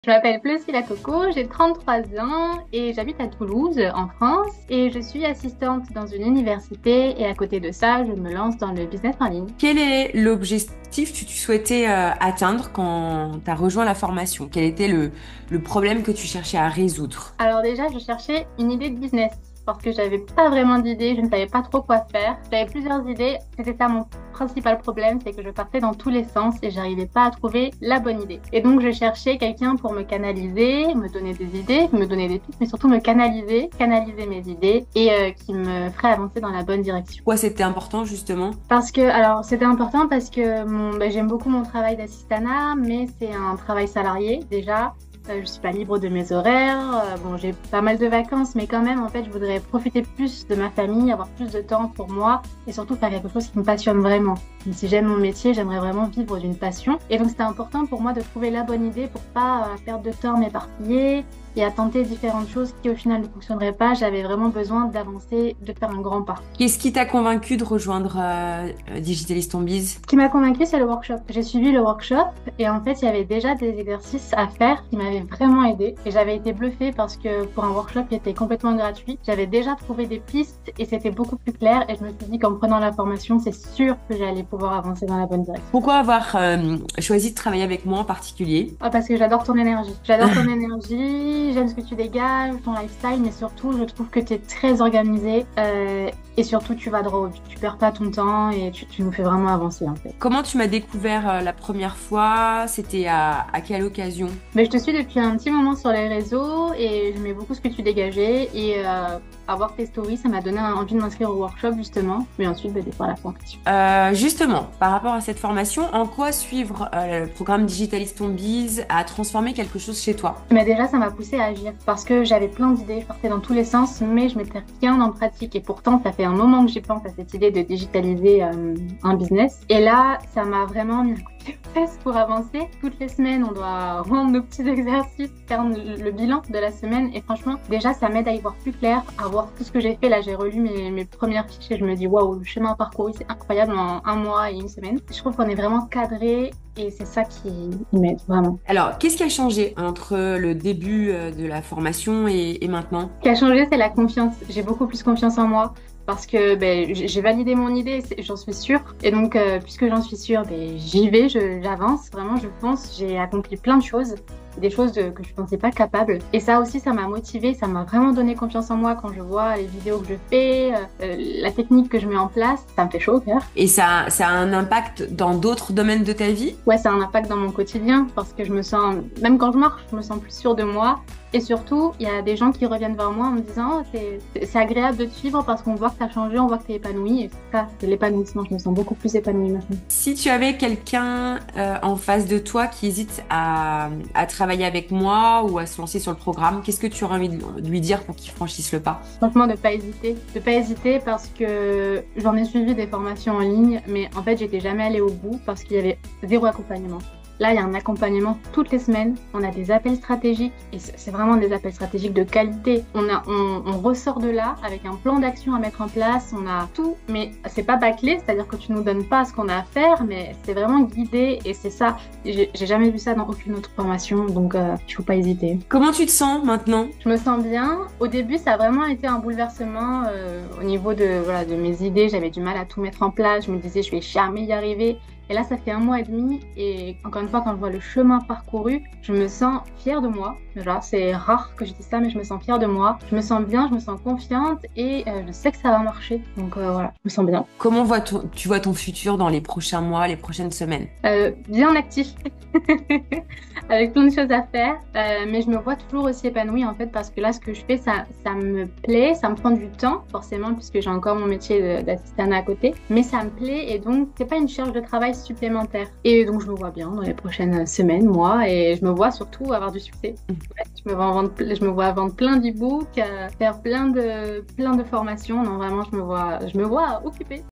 Je m'appelle Pleucie Coco, j'ai 33 ans et j'habite à Toulouse, en France. Et je suis assistante dans une université et à côté de ça, je me lance dans le business en ligne. Quel est l'objectif que tu souhaitais atteindre quand tu as rejoint la formation? Quel était le problème que tu cherchais à résoudre? Alors déjà, je cherchais une idée de business parce que j'avais pas vraiment d'idée, je ne savais pas trop quoi faire. J'avais plusieurs idées, c'était ça mon principal problème, c'est que je partais dans tous les sens et j'arrivais pas à trouver la bonne idée. Et donc je cherchais quelqu'un pour me canaliser, me donner des idées, me donner des trucs, mais surtout me canaliser mes idées et qui me ferait avancer dans la bonne direction. Pourquoi c'était important justement? Parce que, alors, c'était important parce que j'aime beaucoup mon travail d'assistanat, mais c'est un travail salarié déjà. Je suis pas libre de mes horaires. Bon, j'ai pas mal de vacances, mais quand même, en fait, je voudrais profiter plus de ma famille, avoir plus de temps pour moi et surtout faire quelque chose qui me passionne vraiment. Donc, si j'aime mon métier, j'aimerais vraiment vivre d'une passion. Et donc, c'était important pour moi de trouver la bonne idée pour pas perdre de temps, m'éparpiller et à tenter différentes choses qui au final ne fonctionneraient pas. J'avais vraiment besoin d'avancer, de faire un grand pas. Qu'est-ce qui t'a convaincu de rejoindre Digitalist on Biz? Ce qui m'a convaincue, c'est le workshop. J'ai suivi le workshop et en fait, il y avait déjà des exercices à faire qui m'avaient vraiment aidée. Et j'avais été bluffée parce que pour un workshop qui était complètement gratuit, j'avais déjà trouvé des pistes et c'était beaucoup plus clair. Et je me suis dit qu'en prenant la formation, c'est sûr que j'allais pouvoir avancer dans la bonne direction. Pourquoi avoir choisi de travailler avec moi en particulier? Ah, parce que j'adore ton énergie. J'adore ton énergie, j'aime ce que tu dégages, ton lifestyle, mais surtout, je trouve que tu es très organisée et surtout, tu vas droit au but. Tu perds pas ton temps et tu nous fais vraiment avancer en fait. Comment tu m'as découvert la première fois? C'était à quelle occasion? Mais je te suis depuis un petit moment sur les réseaux et j'aimais beaucoup ce que tu dégageais et avoir tes stories, ça m'a donné envie de m'inscrire au workshop justement, mais ensuite des fois la formation. Justement, par rapport à cette formation, en quoi suivre le programme Digitalist on Biz a transformé quelque chose chez toi? Mais déjà, ça m'a poussée à agir parce que j'avais plein d'idées, je partais dans tous les sens, mais je mettais rien en pratique. Et pourtant, ça fait un moment que j'y pense à cette idée de digitaliser un business. Et là, ça m'a vraiment mis un coup de presse pour avancer. Toutes les semaines, on doit rendre nos petits exercices, faire le bilan de la semaine. Et franchement, déjà, ça m'aide à y voir plus clair, à voir tout ce que j'ai fait. Là, j'ai relu mes premières fiches et je me dis, waouh, le chemin parcouru, c'est incroyable en un mois et une semaine. Je trouve qu'on est vraiment cadré. Et c'est ça qui m'aide vraiment. Alors, qu'est-ce qui a changé entre le début de la formation et maintenant? Ce qui a changé, c'est la confiance. J'ai beaucoup plus confiance en moi parce que j'ai validé mon idée, j'en suis sûre. Et donc, puisque j'en suis sûre, j'y vais, j'avance, vraiment, je fonce. J'ai accompli plein de choses, des choses que je ne pensais pas capable. Et ça aussi, ça m'a motivée, ça m'a vraiment donné confiance en moi quand je vois les vidéos que je fais, la technique que je mets en place. Ça me fait chaud au cœur. Et ça a un impact dans d'autres domaines de ta vie? Ouais, ça a un impact dans mon quotidien parce que je me sens, même quand je marche, je me sens plus sûre de moi. Et surtout, il y a des gens qui reviennent vers moi en me disant oh, c'est agréable de te suivre parce qu'on voit que tu as changé, on voit que tu es épanouie. Et ça, c'est l'épanouissement. Je me sens beaucoup plus épanouie maintenant. Si tu avais quelqu'un en face de toi qui hésite à travailler avec moi ou à se lancer sur le programme, qu'est-ce que tu aurais envie de lui dire pour qu'il franchisse le pas? Franchement, de pas hésiter. De pas hésiter parce que j'en ai suivi des formations en ligne, mais en fait, j'étais jamais allée au bout parce qu'il y avait zéro accompagnement. Là, il y a un accompagnement toutes les semaines. On a des appels stratégiques et c'est vraiment des appels stratégiques de qualité. On ressort de là avec un plan d'action à mettre en place. On a tout, mais c'est pas bâclé, c'est-à-dire que tu nous donnes pas ce qu'on a à faire, mais c'est vraiment guidé et c'est ça. J'ai jamais vu ça dans aucune autre formation, donc il faut pas hésiter. Comment tu te sens maintenant? Je me sens bien. Au début, ça a vraiment été un bouleversement au niveau de mes idées. J'avais du mal à tout mettre en place. Je me disais, je vais jamais y arriver. Et là, ça fait un mois et demi. Et encore une fois, quand je vois le chemin parcouru, je me sens fière de moi. Déjà, c'est rare que je dise ça, mais je me sens fière de moi. Je me sens bien, je me sens confiante et je sais que ça va marcher. Donc voilà, je me sens bien. Comment tu vois ton futur dans les prochains mois, les prochaines semaines? Bien actif, avec plein de choses à faire. Mais je me vois toujours aussi épanouie en fait parce que là, ce que je fais, ça me plaît. Ça me prend du temps, forcément, puisque j'ai encore mon métier d'assistante à côté. Mais ça me plaît et donc, c'est pas une charge de travail supplémentaire. Et donc, je me vois bien dans les prochaines semaines, mois, et je me vois surtout avoir du succès. Ouais, je me vois vendre plein d'e-books, faire plein de formations. Non, vraiment, je me vois occupée.